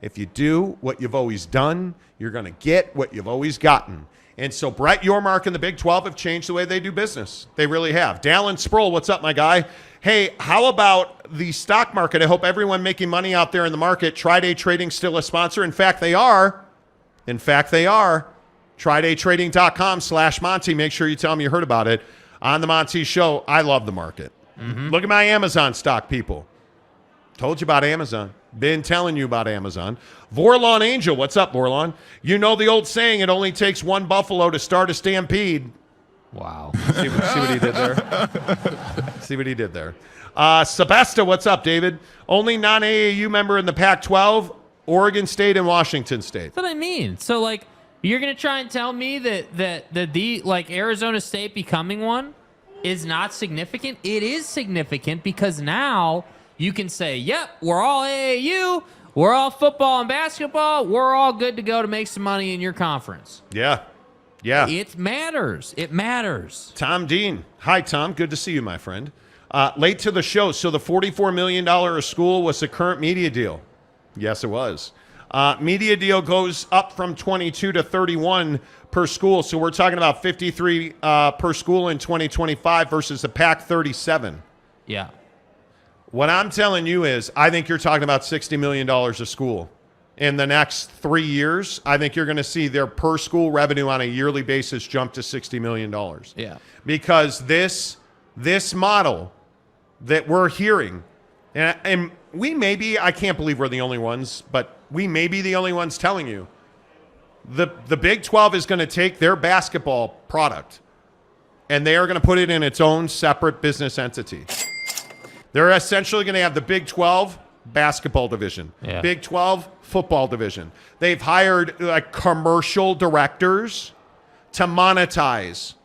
If you do what you've always done, you're going to get what you've always gotten. And so Brett Yormark and the Big 12 have changed the way they do business. They really have. Dallin Sproul, what's up, my guy? Hey, how about the stock market? I hope everyone making money out there in the market, Tri-Day Trading still a sponsor. In fact, they are. TridayTrading.com/Monty. Make sure you tell them you heard about it on the Monty Show. I love the market. Mm-hmm. Look at my Amazon stock, people. Told you about Amazon. Been telling you about Amazon. Vorlon Angel, what's up, Vorlon? You know the old saying, it only takes one buffalo to start a stampede. Wow. See what he did there? See what he did there. Sebesta, what's up, David? Only non-AAU member in the Pac-12, Oregon State and Washington State. That's what I mean. So, like, you're going to try and tell me that Arizona State becoming one is not significant? It is significant because now you can say, yep, we're all AAU, we're all football and basketball, we're all good to go to make some money in your conference. Yeah. Yeah. It matters. It matters. Tom Dean. Hi, Tom. Good to see you, my friend. Late to the show. So the $44 million a school was the current media deal. Yes, it was. Media deal goes up from 22 to 31 per school. So we're talking about 53 per school in 2025 versus the Pac 37. Yeah. What I'm telling you is I think you're talking about $60 million a school. In the next 3 years, I think you're going to see their per school revenue on a yearly basis jump to $60 million. Yeah. Because this model that we're hearing, and we may be, I can't believe we're the only ones, but we may be the only ones telling you, the Big 12 is going to take their basketball product and they are going to put it in its own separate business entity. They're essentially going to have the Big 12 basketball division, Big 12 football division. They've hired commercial directors to monetize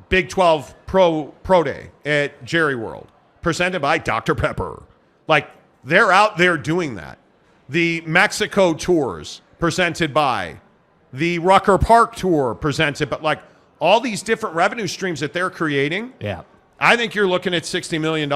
Big 12 Pro Day at Jerry World, presented by Dr. Pepper. Like, They're out there doing that. The Mexico tours presented by, the Rucker Park tour presented, but like all these different revenue streams that they're creating. Yeah. I think you're looking at $60 million.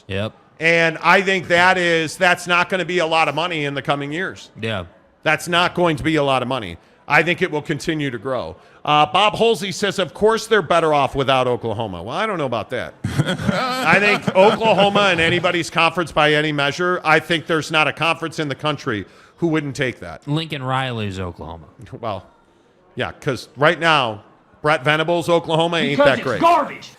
Yep. And I think that's not going to be a lot of money in the coming years. Yeah. That's not going to be a lot of money. I think it will continue to grow. Bob Holsey says, of course they're better off without Oklahoma. Well, I don't know about that. I think Oklahoma in anybody's conference by any measure, I think there's not a conference in the country who wouldn't take that. Lincoln Riley's Oklahoma. Well, yeah, because right now, Brett Venables, Oklahoma ain't that great. Garbage.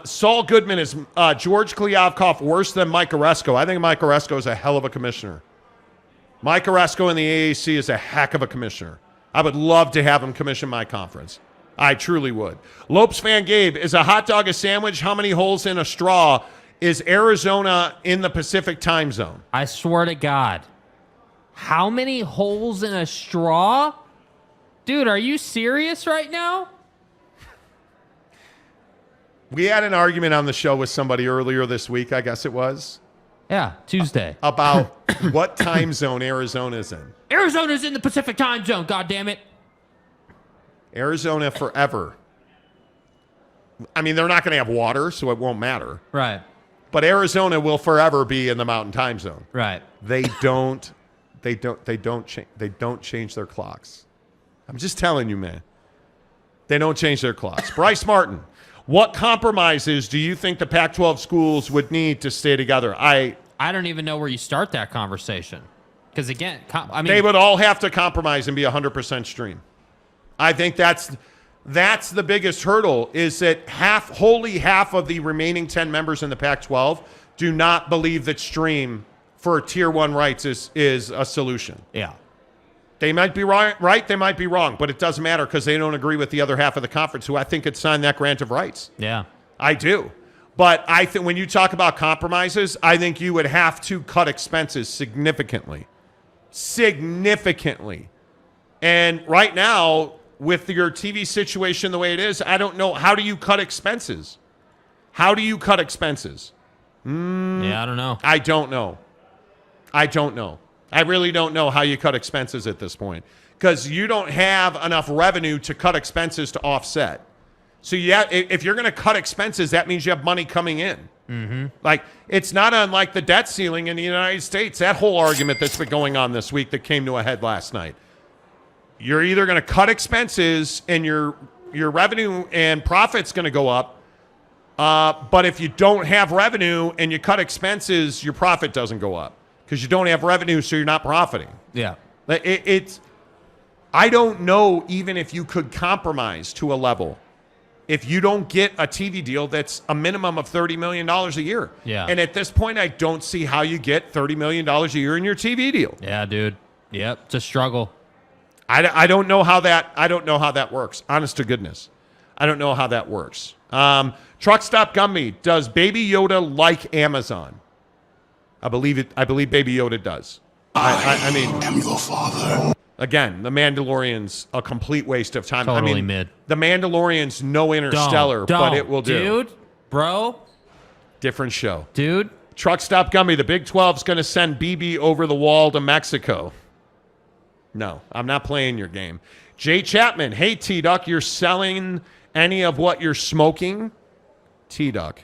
Saul Goodman is George Kliavkoff worse than Mike Oresco. I think Mike Oresco is a hell of a commissioner. Mike Oresco in the AAC is a heck of a commissioner. I would love to have him commission my conference. I truly would. Lopes Van Gabe, is a hot dog a sandwich? How many holes in a straw? Is Arizona in the Pacific time zone? I swear to God. How many holes in a straw? Dude, are you serious right now? We had an argument on the show with somebody earlier this week, I guess it was. Yeah, Tuesday. About what time zone Arizona's in. Arizona's in the Pacific time zone, God damn it. Arizona forever. I mean, they're not going to have water, so it won't matter. Right. But Arizona will forever be in the Mountain Time Zone. Right. They don't change their clocks. I'm just telling you, man. They don't change their clocks. Bryce Martin, what compromises do you think the Pac-12 schools would need to stay together? I don't even know where you start that conversation. Because again, they would all have to compromise and be 100% stream. I think that's the biggest hurdle, is that half of the remaining 10 members in the Pac-12 do not believe that stream for tier 1 rights is a solution. Yeah. They might be right, they might be wrong, but it doesn't matter because they don't agree with the other half of the conference who I think could sign that grant of rights. Yeah. I do. But I think when you talk about compromises, I think you would have to cut expenses significantly. Significantly. And right now, with your TV situation the way it is, I don't know. How do you cut expenses? How do you cut expenses? Yeah, I don't know. I don't know. I really don't know how you cut expenses at this point, because you don't have enough revenue to cut expenses to offset. So yeah, if you're going to cut expenses, that means you have money coming in. Mm-hmm. Like, it's not unlike the debt ceiling in the United States. That whole argument that's been going on this week that came to a head last night. You're either going to cut expenses and your revenue and profit's going to go up. But if you don't have revenue and you cut expenses, your profit doesn't go up because you don't have revenue, so you're not profiting. Yeah. I don't know even if you could compromise to a level if you don't get a TV deal that's a minimum of $30 million a year. Yeah. And at this point, I don't see how you get $30 million a year in your TV deal. Yeah, dude. Yep. It's a struggle. I don't know how that works. Honest to goodness. I don't know how that works. Truck Stop Gumby, does Baby Yoda like Amazon? I believe Baby Yoda does. I mean, am your father. Again, The Mandalorian's a complete waste of time. Totally mid. The Mandalorian's no Interstellar, but it will do. Dude, bro. Different show. Dude. Truck Stop Gumby, the Big 12's going to send BB over the wall to Mexico. No, I'm not playing your game. Jay Chapman, hey, T-Duck, you're selling any of what you're smoking? T-Duck.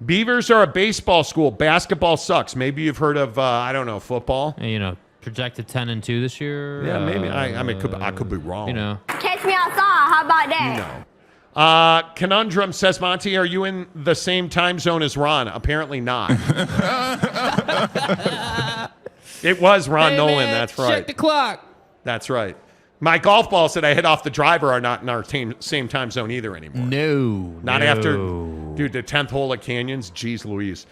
Beavers are a baseball school. Basketball sucks. Maybe you've heard of, football. You know, projected 10-2 this year. Yeah, maybe. I could be wrong. You know. Catch me outside. How about that? No. Conundrum says, Monty, are you in the same time zone as Ron? Apparently not. It was Ron Nolan. Man, that's right. Check the clock. That's right. My golf balls that I hit off the driver are not in our same time zone either anymore. Not after, dude, the 10th hole at Canyons. Jeez Louise.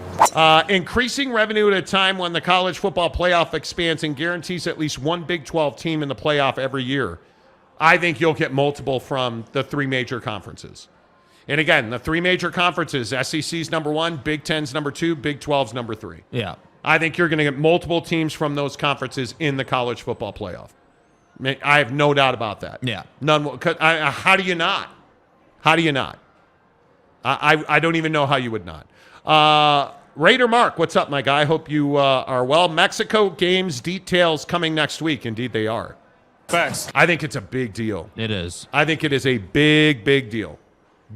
Increasing revenue at a time when the college football playoff expands and guarantees at least one Big 12 team in the playoff every year. I think you'll get multiple from the three major conferences. And again, the three major conferences, SEC's number 1, Big 10's number 2, Big 12's number 3. Yeah. I think you're going to get multiple teams from those conferences in the college football playoff. I have no doubt about that. Yeah. None. How do you not? How do you not? I don't even know how you would not. Raider Mark, what's up, my guy? Hope you are well. Mexico games details coming next week. Indeed, they are. Facts. I think it's a big deal. It is. I think it is a big, big deal.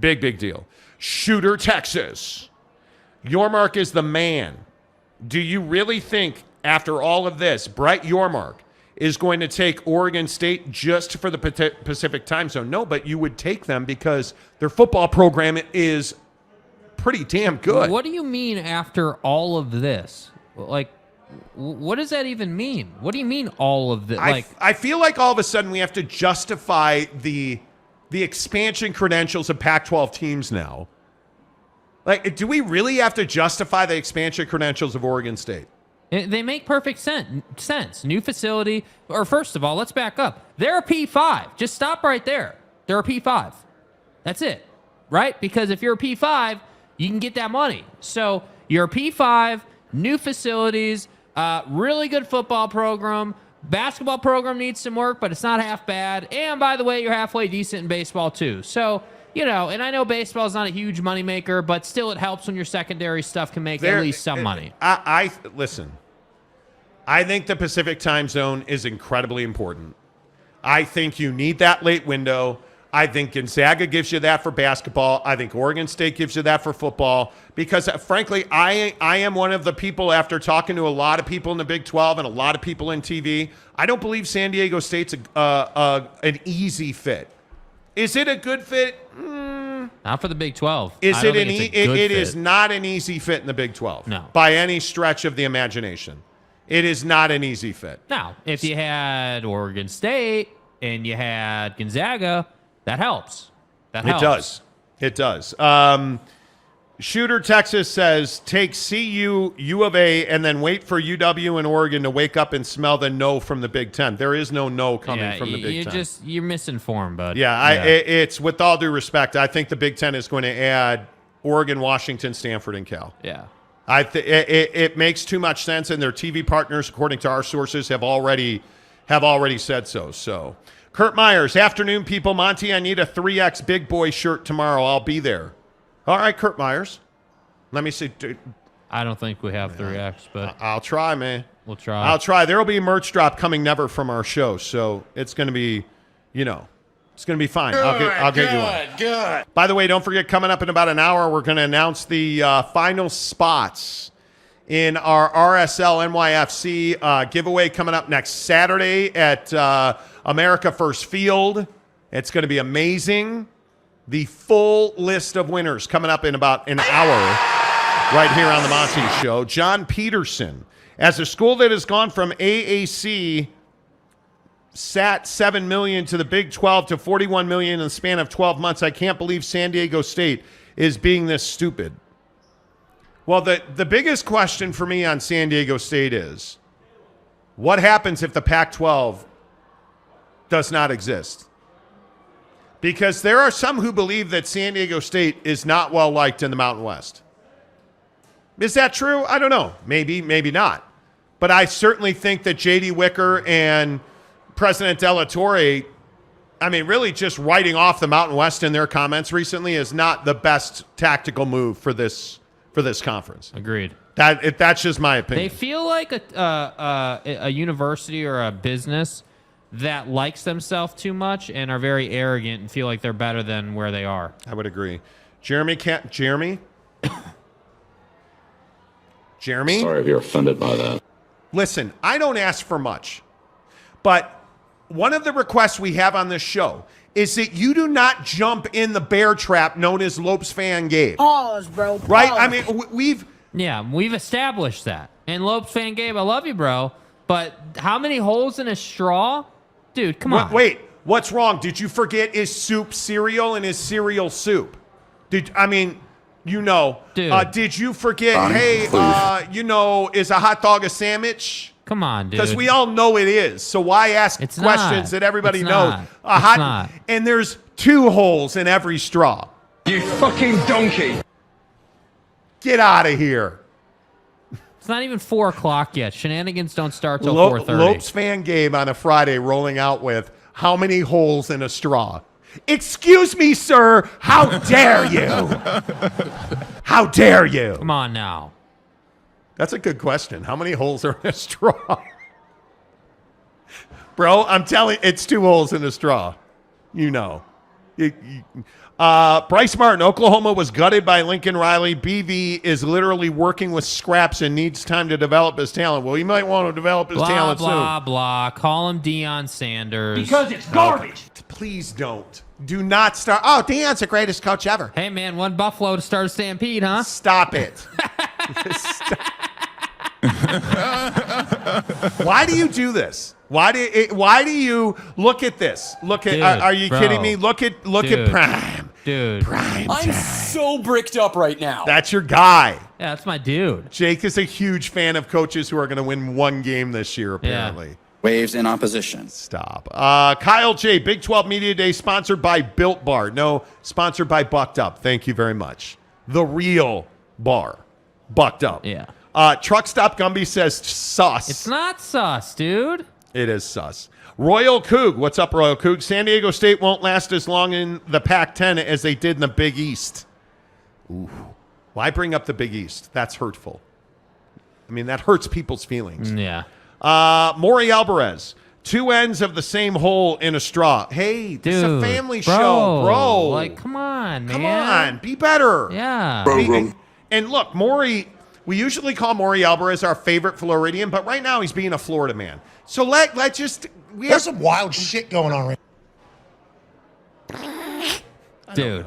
Big, big deal. Shooter, Texas. Yormark is the man. Do you really think, after all of this, Brett Yormark is going to take Oregon State just for the Pacific time zone? No, but you would take them because their football program is pretty damn good. What do you mean after all of this? Like, what does that even mean? What do you mean all of this? I feel like all of a sudden we have to justify the expansion credentials of Pac-12 teams now. Like, do we really have to justify the expansion credentials of Oregon State? They make perfect sense. New facility. Or first of all, let's back up. They're a P5. Just stop right there. They're a P5. That's it. Right? Because if you're a P5, you can get that money. So you're a P5, new facilities, really good football program. Basketball program needs some work, but it's not half bad. And by the way, you're halfway decent in baseball too. So, you know, and I know baseball is not a huge moneymaker, but still it helps when your secondary stuff can make at least some money. Listen, I think the Pacific time zone is incredibly important. I think you need that late window. I think Gonzaga gives you that for basketball. I think Oregon State gives you that for football. Because, frankly, I am one of the people, after talking to a lot of people in the Big 12 and a lot of people in TV, I don't believe San Diego State's an easy fit. Is it a good fit? Not for the Big 12. It is not an easy fit in the Big 12. No. By any stretch of the imagination. It is not an easy fit. Now, if you had Oregon State and you had Gonzaga, that helps. That helps. It does. Shooter Texas says, take CU, U of A, and then wait for UW and Oregon to wake up and smell the no from the Big Ten. There is no coming from the Big Ten. You're misinformed, bud. It's with all due respect. I think the Big Ten is going to add Oregon, Washington, Stanford, and Cal. Yeah. It makes too much sense, and their TV partners, according to our sources, have already said so. So, Kurt Myers, afternoon, people. Monty, I need a 3X big boy shirt tomorrow. I'll be there. All right, Kurt Myers. Let me see. I don't think we have 3X, but I'll try, man. We'll try. I'll try. There will be a merch drop coming never from our show, so it's going to be, it's going to be fine. I'll get you one. Good. By the way, don't forget, coming up in about an hour, we're going to announce the final spots in our RSL NYFC giveaway coming up next Saturday at America First Field. It's going to be amazing. The full list of winners coming up in about an hour right here on the Monty Show. John Peterson, as a school that has gone from AAC sat $7 million to the Big 12 to $41 million in the span of 12 months, I can't believe San Diego State is being this stupid. Well, the biggest question for me on San Diego State is, what happens if the Pac-12 does not exist? Because there are some who believe that San Diego State is not well liked in the Mountain West. Is that true? I don't know. Maybe, maybe not. But I certainly think that J.D. Wicker and President De La Torre, really just writing off the Mountain West in their comments recently is not the best tactical move for this conference. Agreed. That's just my opinion. They feel like a university or a business that likes themselves too much and are very arrogant and feel like they're better than where they are. I would agree. Jeremy? Jeremy? Sorry if you're offended by that. Listen, I don't ask for much, but one of the requests we have on this show is that you do not jump in the bear trap known as Lopes Fan Gabe. Pause, bro. Pause. Right? We've established that. And Lopes Fan Gabe, I love you, bro, but how many holes in a straw? Dude, come on. Wait, what's wrong? Did you forget is soup cereal and is cereal soup? Dude. Did you forget, is a hot dog a sandwich? Come on, dude. Because we all know it is. So why ask questions that everybody knows? And there's 2 holes in every straw. You fucking donkey. Get out of here. It's not even 4 o'clock yet. Shenanigans don't start till 4:30. Lopes Fan Game on a Friday rolling out with how many holes in a straw? Excuse me, sir. How dare you? How dare you? Come on now. That's a good question. How many holes are in a straw? Bro, I'm telling you, it's 2 holes in a straw. You know. Bryce Martin, Oklahoma was gutted by Lincoln Riley. BV is literally working with scraps and needs time to develop his talent. Well, he might want to develop his talent soon. Blah, blah. Call him Deion Sanders. Because it's garbage. Please don't. Do not start. Oh, Deion's the greatest coach ever. Hey, man, one Buffalo to start a stampede, huh? Stop it. Why do you do this? Why do you look at this? Look at. Dude, are you bro. kidding me? Look at Prime. Dude. Prime. I'm so bricked up right now. That's your guy. Yeah, that's my dude. Jake is a huge fan of coaches who are going to win 1 game this year, apparently. Yeah. Waves in opposition. Stop. Kyle J, Big 12 Media Day, sponsored by Built Bar. No, sponsored by Bucked Up. Thank you very much. The real bar. Bucked Up. Yeah. Truck Stop Gumby says sus. It's not sus, dude. It is sus. Royal Coug. What's up, Royal Coug? San Diego State won't last as long in the Pac-10 as they did in the Big East. Ooh. Why bring up the Big East? That's hurtful. I mean, that hurts people's feelings. Yeah. Maury Alvarez. 2 ends of the same hole in a straw. Hey, this is a family show, bro. Like, come on, man. Come on. Be better. Yeah. And look, Maury, we usually call Maury Alvarez our favorite Floridian, but right now he's being a Florida man. So let's just... There's some wild shit going on right now. Dude.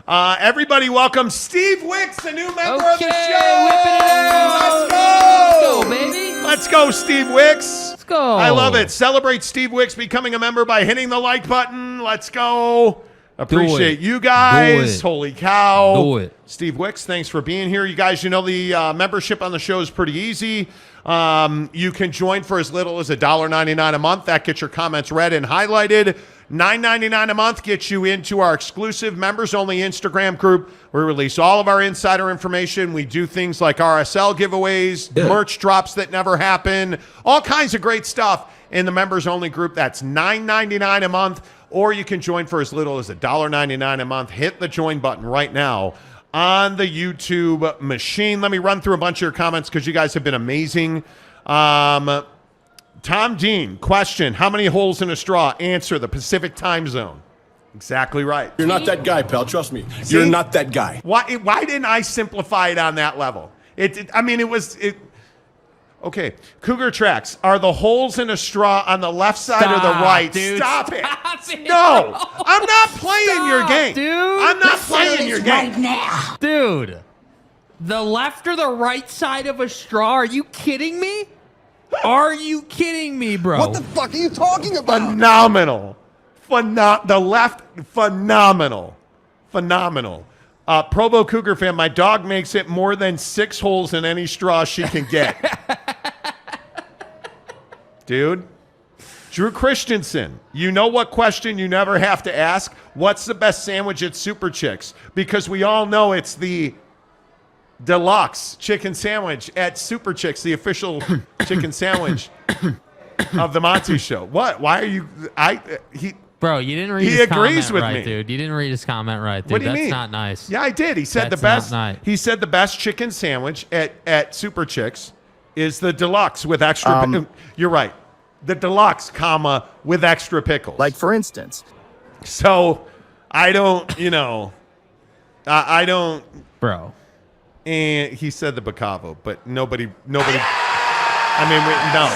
Everybody welcome Steve Wicks, a new member of the Okay, show. whipping it out. Let's go. Let's go, baby. Let's go, Steve Wicks. Let's go. I love it. Celebrate Steve Wicks becoming a member by hitting the like button. Let's go. Appreciate you guys. Holy cow. Do it. Steve Wicks, thanks for being here. You guys, you know the membership on the show is pretty easy. You can join for as little as $1.99 a month. That gets your comments read and highlighted. $9.99 a month gets you into our exclusive members-only Instagram group. We release all of our insider information. We do things like RSL giveaways, merch drops that never happen, all kinds of great stuff in the members-only group. That's $9.99 a month, or you can join for as little as $1.99 a month. Hit the join button right now on the YouTube machine. Let me run through a bunch of your comments because you guys have been amazing. Tom Dean, question, how many holes in a straw? Answer, the Pacific time zone. Exactly right. You're not that guy, pal. Trust me. See? You're not that guy. Why didn't I simplify it on that level? Okay, Cougar Tracks. Are the holes in a straw on the left side or the right? Dude. Stop it. it. No, I'm not playing your game. Dude. I'm not playing your game. Right now. Dude. The left or the right side of a straw? Are you kidding me? Are you kidding me, bro? What the fuck are you talking about? Phenomenal. The left, phenomenal. Phenomenal. Provo Cougar fan, my dog makes it more than 6 holes in any straw she can get. Dude. Drew Christensen, you know what question you never have to ask? What's the best sandwich at Super Chicks? Because we all know it's the deluxe chicken sandwich at Super Chicks, the official chicken sandwich of the Monty Show. What? Why are you... Bro, you didn't read He his agrees comment with right, me. dude. You didn't read his comment right, dude. What do you That's mean? not nice. Yeah, I did. He said That's the best. not nice. He said the best chicken sandwich at Super Chicks is the deluxe with extra. You're right. The deluxe, comma, with extra pickles. Like, for instance. So, I don't. I don't. Bro. And he said the Bacavo, but nobody. I mean, no.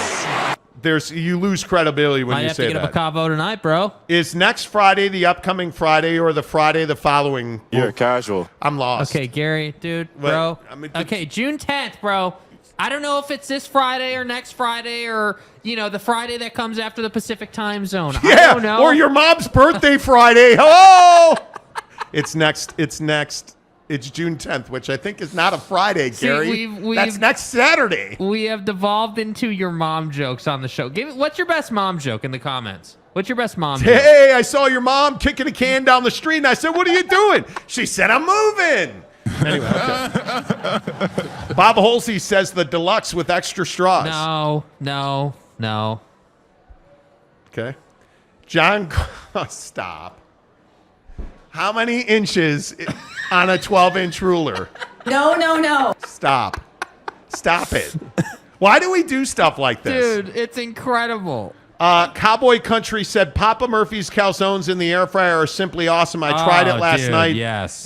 You lose credibility when you say that. I have to get a Bacavo tonight, bro. Is next Friday the upcoming Friday or the Friday the following? You're casual. I'm lost. Okay, Gary, dude, bro. Okay, June 10th, bro. I don't know if it's this Friday or next Friday or, the Friday that comes after the Pacific time zone. Yeah, I don't know. or your mom's birthday Friday. Hello! It's next. It's June 10th, which I think is not a Friday, Gary. That's next Saturday. We have devolved into your mom jokes on the show. What's your best mom joke in the comments? What's your best mom joke? Hey, I saw your mom kicking a can down the street, and I said, what are you doing? She said, I'm moving. Anyway, okay. Bob Holsey says the deluxe with extra straws. No. Okay. John, stop. How many inches on a 12-inch ruler? No. Stop. Stop it. Why do we do stuff like this? Dude, it's incredible. Cowboy Country said Papa Murphy's calzones in the air fryer are simply awesome. I tried it last night,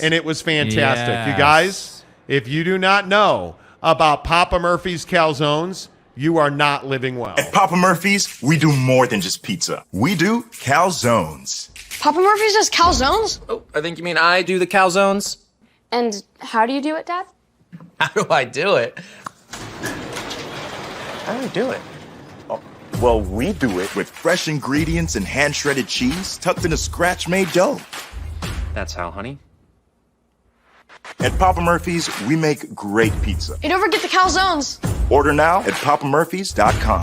and it was fantastic. You guys, if you do not know about Papa Murphy's calzones, you are not living well. At Papa Murphy's, we do more than just pizza. We do calzones. Papa Murphy's does calzones? Oh, I think you mean I do the calzones. And how do you do it, Dad? How do I do it? How do I do it? Well, we do it with fresh ingredients and hand-shredded cheese tucked in a scratch-made dough. That's how, honey. At Papa Murphy's, we make great pizza. You don't forget the calzones. Order now at papamurphys.com.